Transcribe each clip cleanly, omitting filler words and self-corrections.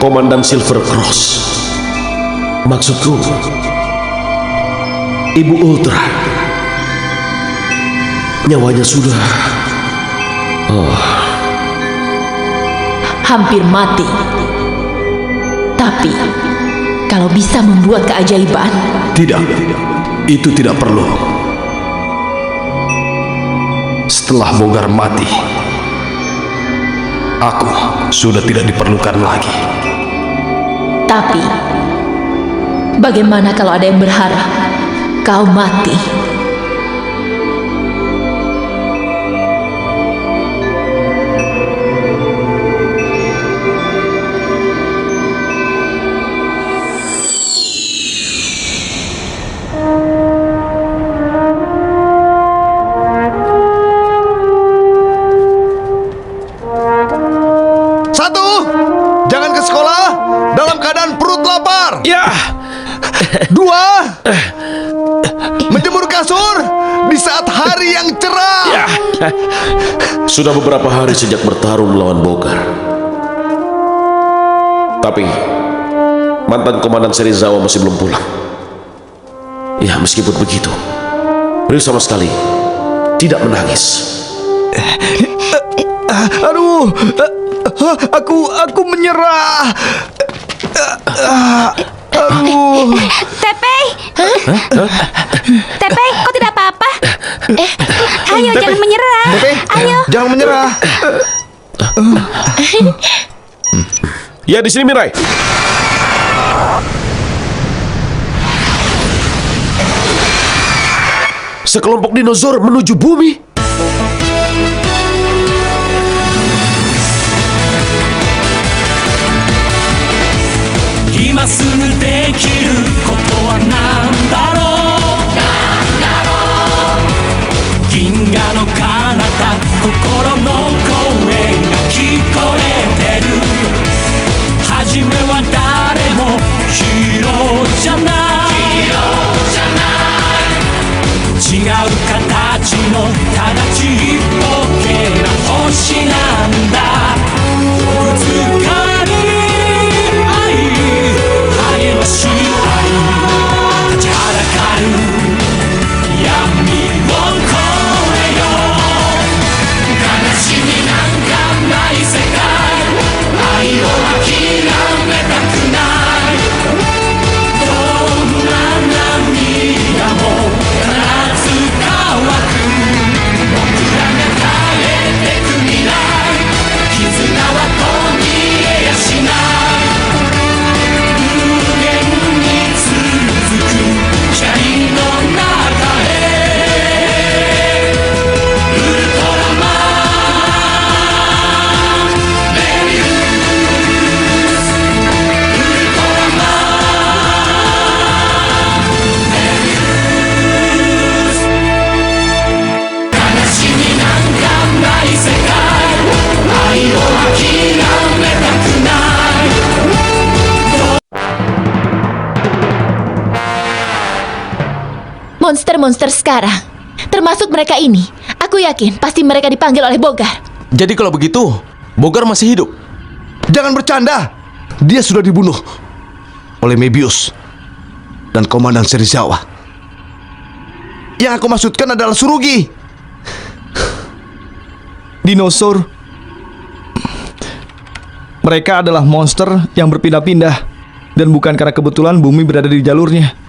Komandan Silver Cross. Maksudku, Ibu Ultra. Nyawanya sudah hampir mati. Tapi kalau bisa membuat keajaiban. Tidak, itu tidak perlu. Setelah Bogar mati, aku sudah tidak diperlukan lagi. Tapi bagaimana kalau ada yang berharap kau mati? Ya. 2, menjemur kasur di saat hari yang cerah. Ya. Sudah beberapa hari sejak bertarung melawan Bogar. Tapi mantan Komandan Serizawa masih belum pulang. Ya, meskipun begitu, Ryu sama sekali tidak menangis. Aduh, aku menyerah. Aduh. Tepei, Tepei, kau tidak apa-apa? Ayo, jangan menyerah. Tepei, ayo. Jangan menyerah. Ya, di sini Mirai. Sekelompok dinosaur menuju bumi. Monster-monster sekarang, termasuk mereka ini, aku yakin pasti mereka dipanggil oleh Bogar. Jadi kalau begitu, Bogar masih hidup? Jangan bercanda. Dia sudah dibunuh oleh Mebius dan Komandan Serizawa. Yang aku maksudkan adalah Tsurugi. Dinosaur. Mereka adalah monster yang berpindah-pindah, dan bukan karena kebetulan bumi berada di jalurnya.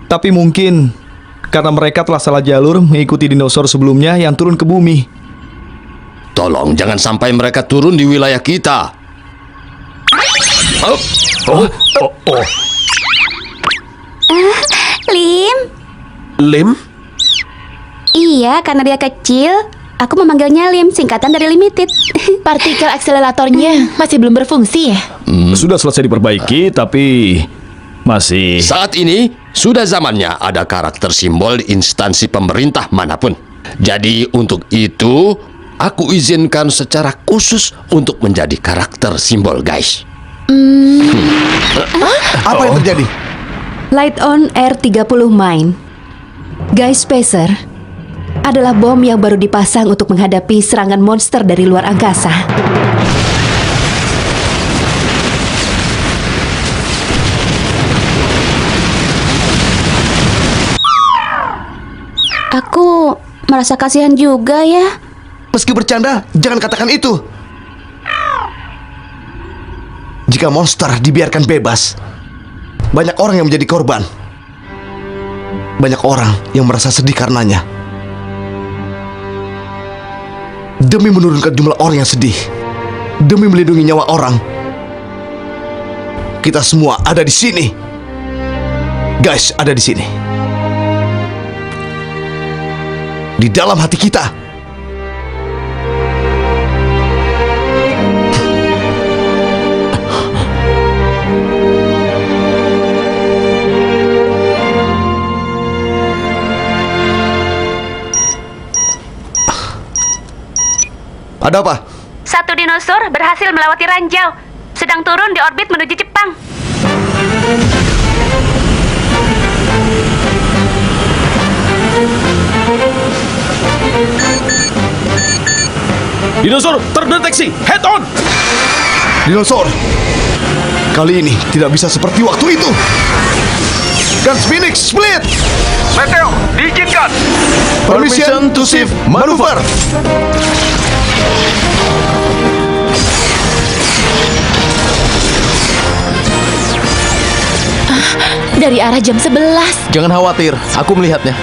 Tapi mungkin karena mereka telah salah jalur mengikuti dinosaur sebelumnya yang turun ke bumi. Tolong jangan sampai mereka turun di wilayah kita. Lim. Lim? Iya, karena dia kecil, aku memanggilnya Lim, singkatan dari limited. Partikel akseleratornya masih belum berfungsi ya? Sudah selesai diperbaiki, tapi masih... Saat ini sudah zamannya ada karakter simbol di instansi pemerintah manapun. Jadi untuk itu aku izinkan secara khusus untuk menjadi karakter simbol, guys. Apa yang terjadi? Light on R30 Mine. Guys Spacer adalah bom yang baru dipasang untuk menghadapi serangan monster dari luar angkasa. Aku merasa kasihan juga ya. Meski bercanda, jangan katakan itu. Jika monster dibiarkan bebas, banyak orang yang menjadi korban. Banyak orang yang merasa sedih karenanya. Demi menurunkan jumlah orang yang sedih, demi melindungi nyawa orang, kita semua ada di sini. Guys, ada di sini. Di dalam hati kita. Ada apa? Satu dinosaur berhasil melewati ranjau, sedang turun di orbit menuju Jepang. Dinosaur terdeteksi. Head on. Dinosaur, kali ini tidak bisa seperti waktu itu. Guns Phoenix split. Meteo, diizinkan. Permission to shift maneuver. Dari arah jam 11. Jangan khawatir, aku melihatnya.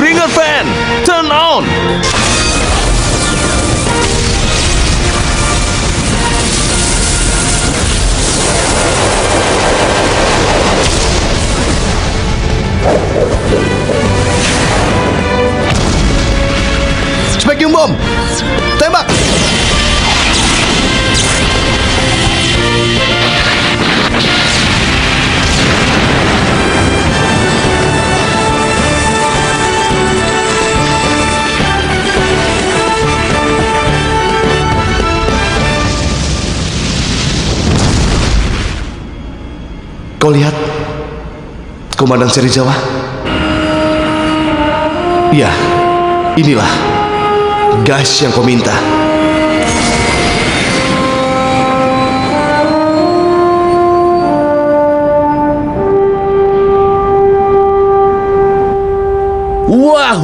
Bringer fan, turn on. Vacuum bomb. Tembak. Kau lihat Komandan Serizawa? Ya, inilah gas yang kau minta. Wah.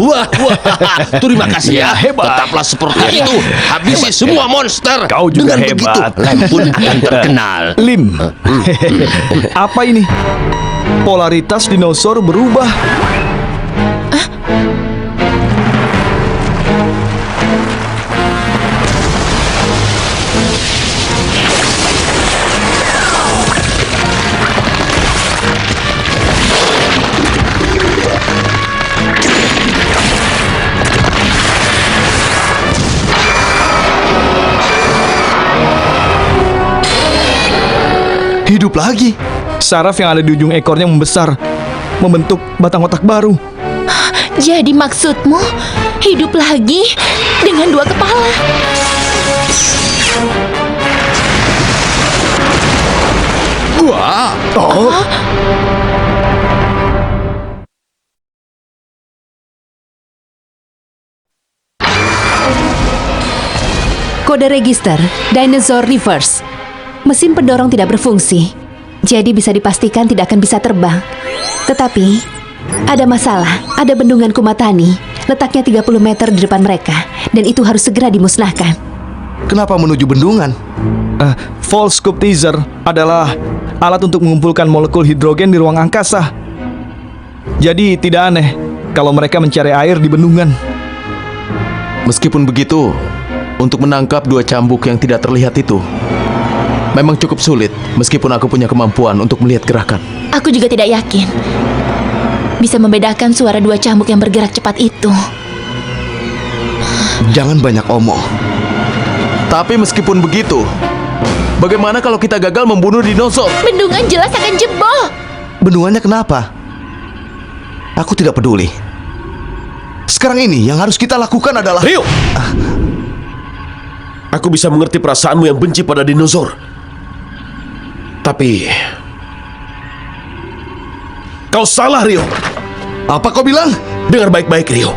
Terima kasih ya. Hebat. Tetaplah seperti itu. Habisi semua monster. Kau juga Dengan hebat. begitu, Lem pun akan terkenal. Lim, apa ini? Polaritas dinosaur berubah. Hidup lagi. Saraf yang ada di ujung ekornya membesar, membentuk batang otak baru. Jadi maksudmu hidup lagi dengan 2 kepala? Wah. Kode register Dinosaur Reverse. Mesin pendorong tidak berfungsi, jadi bisa dipastikan tidak akan bisa terbang. Tetapi, ada masalah. Ada bendungan Kumatani, letaknya 30 meter di depan mereka, dan itu harus segera dimusnahkan. Kenapa menuju bendungan? False Scoop Teaser adalah alat untuk mengumpulkan molekul hidrogen di ruang angkasa. Jadi tidak aneh kalau mereka mencari air di bendungan. Meskipun begitu, untuk menangkap 2 cambuk yang tidak terlihat itu memang cukup sulit, meskipun aku punya kemampuan untuk melihat gerakan. Aku juga tidak yakin bisa membedakan suara 2 cambuk yang bergerak cepat itu. Jangan banyak omong. Tapi meskipun begitu, bagaimana kalau kita gagal membunuh dinosaur? Bendungan jelas akan jebol. Bendungannya kenapa? Aku tidak peduli. Sekarang ini yang harus kita lakukan adalah... Rio! Aku bisa mengerti perasaanmu yang benci pada dinosaur. Tapi kau salah, Rio. Apa kau bilang? Dengar baik-baik, Rio.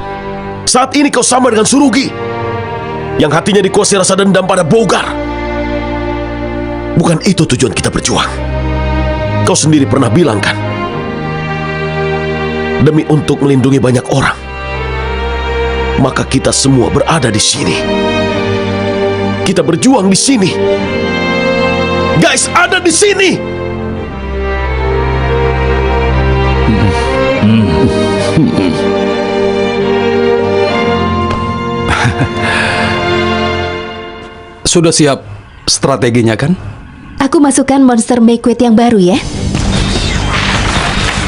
Saat ini kau sama dengan Surugi. yang hatinya dikuasai rasa dendam pada Bogar. Bukan itu tujuan kita berjuang. Kau sendiri pernah bilang kan, demi untuk melindungi banyak orang, maka kita semua berada di sini. Kita berjuang di sini. Guys, ada di sini. Sudah siap strateginya kan? Aku masukkan monster Maquet yang baru ya.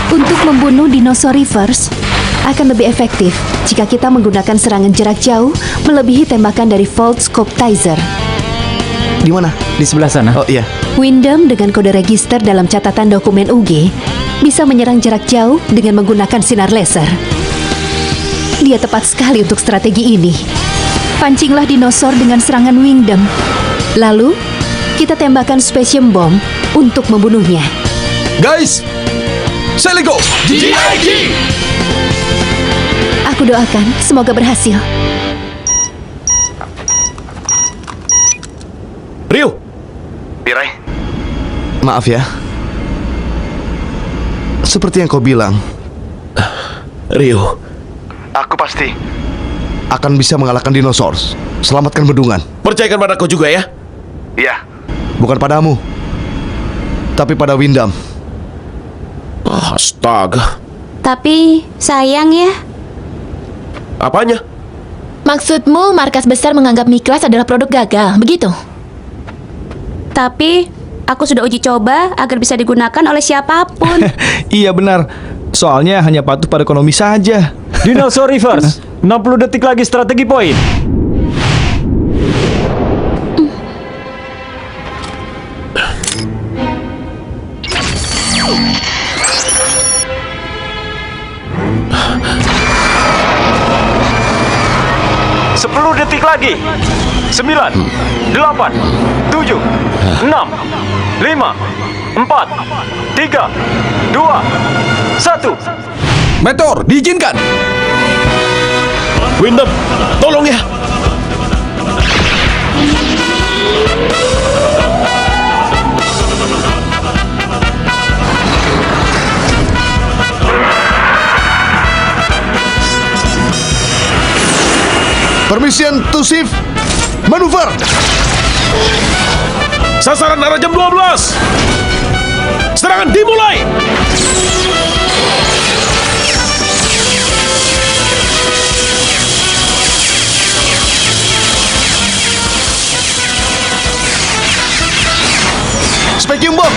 Untuk membunuh dinosaur reverse akan lebih efektif jika kita menggunakan serangan jarak jauh melebihi tembakan dari Volt Scope Tizer. Di mana? Di sebelah sana. Oh iya. Windham dengan kode register dalam catatan dokumen UG bisa menyerang jarak jauh dengan menggunakan sinar laser. Dia tepat sekali untuk strategi ini. Pancinglah dinosaur dengan serangan Windham. Lalu, kita tembakan Spatium Bomb untuk membunuhnya. Guys, saya Lego. GIG! Aku doakan semoga berhasil. Rio, Pirai, Maaf ya. Seperti yang kau bilang, Rio, aku pasti akan bisa mengalahkan dinosaurus. Selamatkan bendungan. percayakan padaku juga ya. Iya. Bukan padamu, tapi pada Windham. Astaga, Tapi sayang ya. apanya? Maksudmu markas besar menganggap Miklas adalah produk gagal, begitu? Tapi aku sudah uji coba agar bisa digunakan oleh siapapun. Iya benar. Soalnya hanya patuh pada ekonomi saja. Dinosaur Reverse, 60 detik lagi strategi poin. Detik lagi. 9, 8, 7, 6, 5, 4, 3, 2, 1. Meteor, diizinkan. Windham, tolong ya. Permission to shift maneuver. Sasaran arah jam 12. Serangan dimulai. Spatium bomb.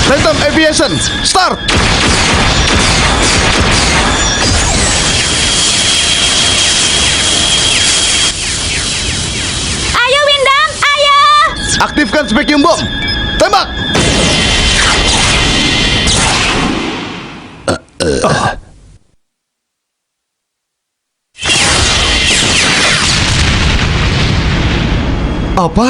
Phantom aviation start. Ayo Windham, ayo! Aktifkan spatium bomb. Tembak. Apa?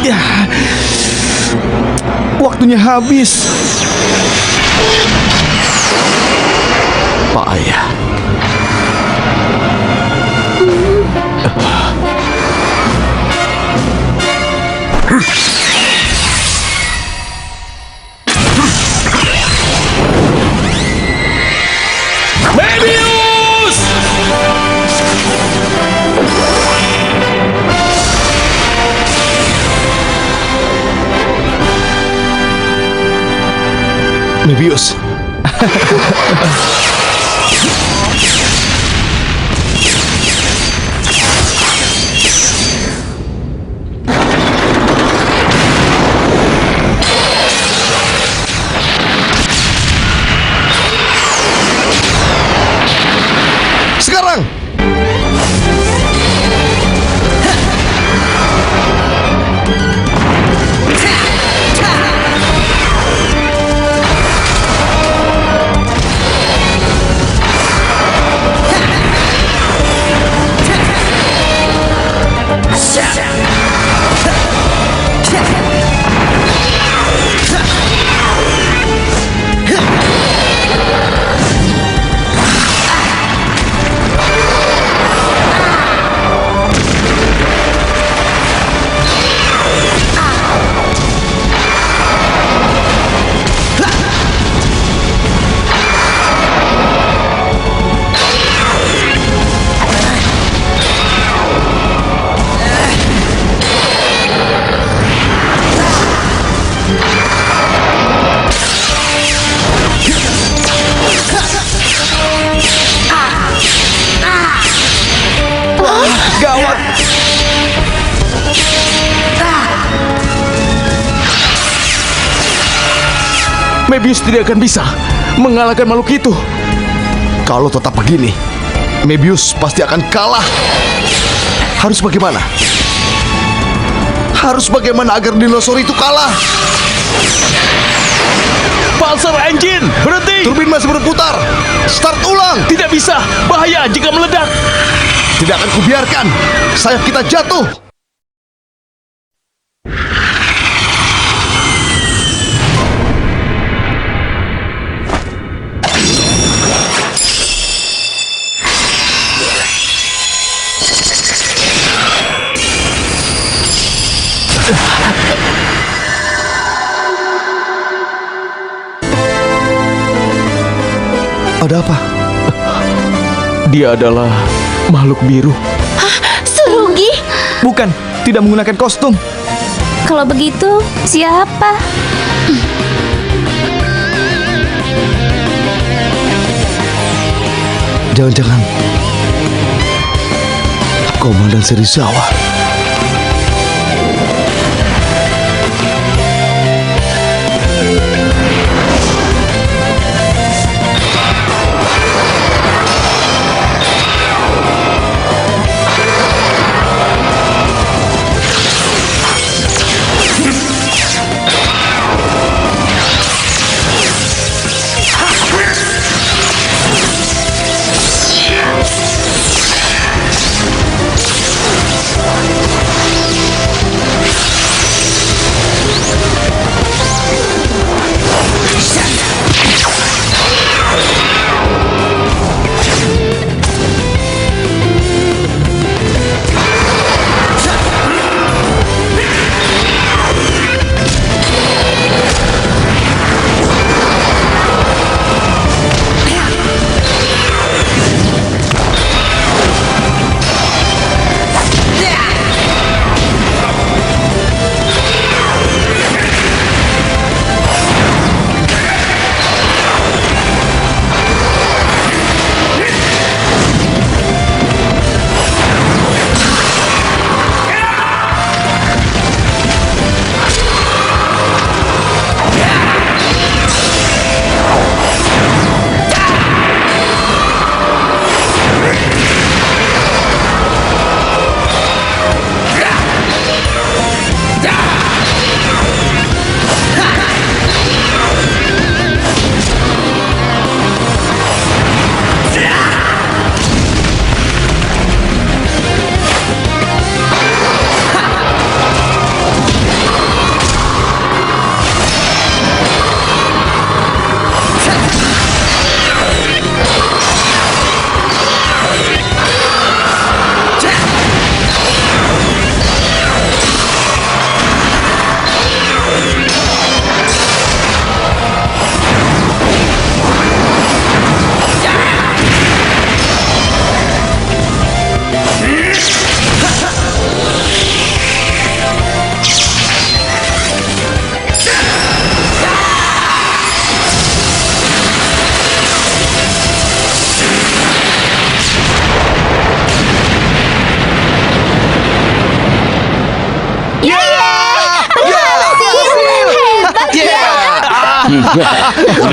Ya, waktunya habis. Payah. Mebius! Mebius. Sekarang. Mebius tidak akan bisa mengalahkan makhluk itu. Kalau tetap begini, Mebius pasti akan kalah. Harus bagaimana? Harus bagaimana agar dinosaur itu kalah? Pulsar engine, berhenti! Turbin masih berputar. Start ulang. Tidak bisa, bahaya jika meledak. Tidak akan kubiarkan sayap kita jatuh. Ada apa? Dia adalah makhluk biru. Surugi? Bukan, tidak menggunakan kostum. Kalau begitu, siapa? Jangan-jangan Komandan Serizawa.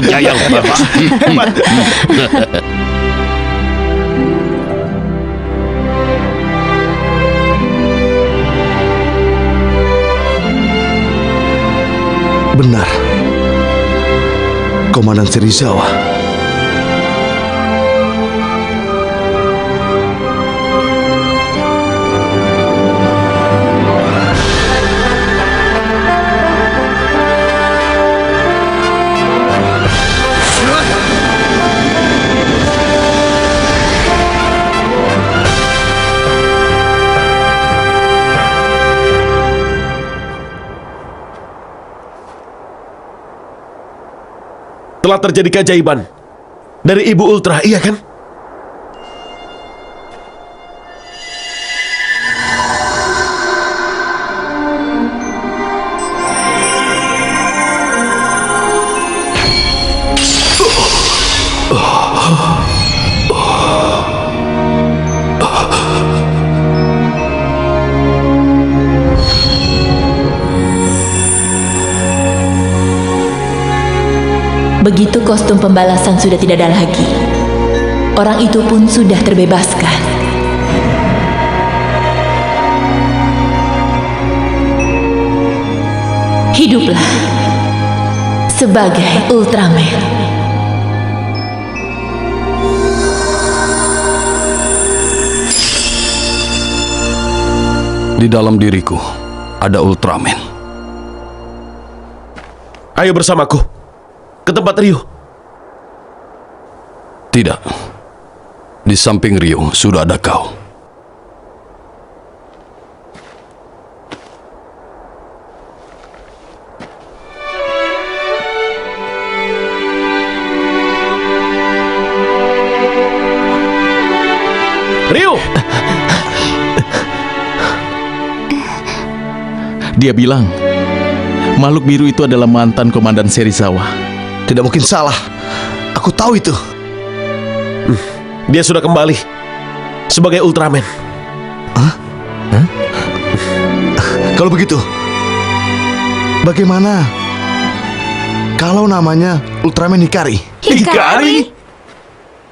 Kerja yang bagus. Benar, Komandan Serizawa. Telah terjadi keajaiban dari Ibu Ultra, iya kan? Begitu kostum pembalasan sudah tidak ada lagi, orang itu pun sudah terbebaskan. Hiduplah sebagai Ultraman. Di dalam diriku ada Ultraman. Ayo bersamaku ke tempat Ryu. Tidak. Di samping Ryu sudah ada kau. Ryu! Dia bilang makhluk biru itu adalah mantan komandan Serizawa. Tidak mungkin salah. Aku tahu itu. Dia sudah kembali sebagai Ultraman. Kalau begitu, bagaimana kalau namanya Ultraman Hikari? Hikari?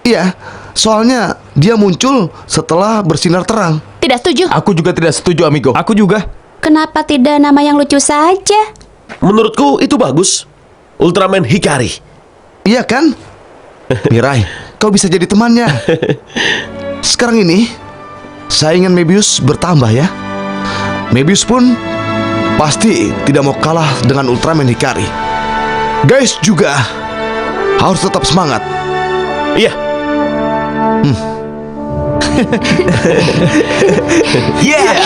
Iya, soalnya dia muncul setelah bersinar terang. Tidak setuju. Aku juga tidak setuju, amigo. Aku juga. Kenapa tidak nama yang lucu saja? Menurutku itu bagus. Ultraman Hikari. Iya kan? Mirai, kau bisa jadi temannya. Sekarang ini, saingan Mebius bertambah ya. Mebius pun pasti tidak mau kalah dengan Ultraman Hikari. Guys juga harus tetap semangat. Iya. Yeah.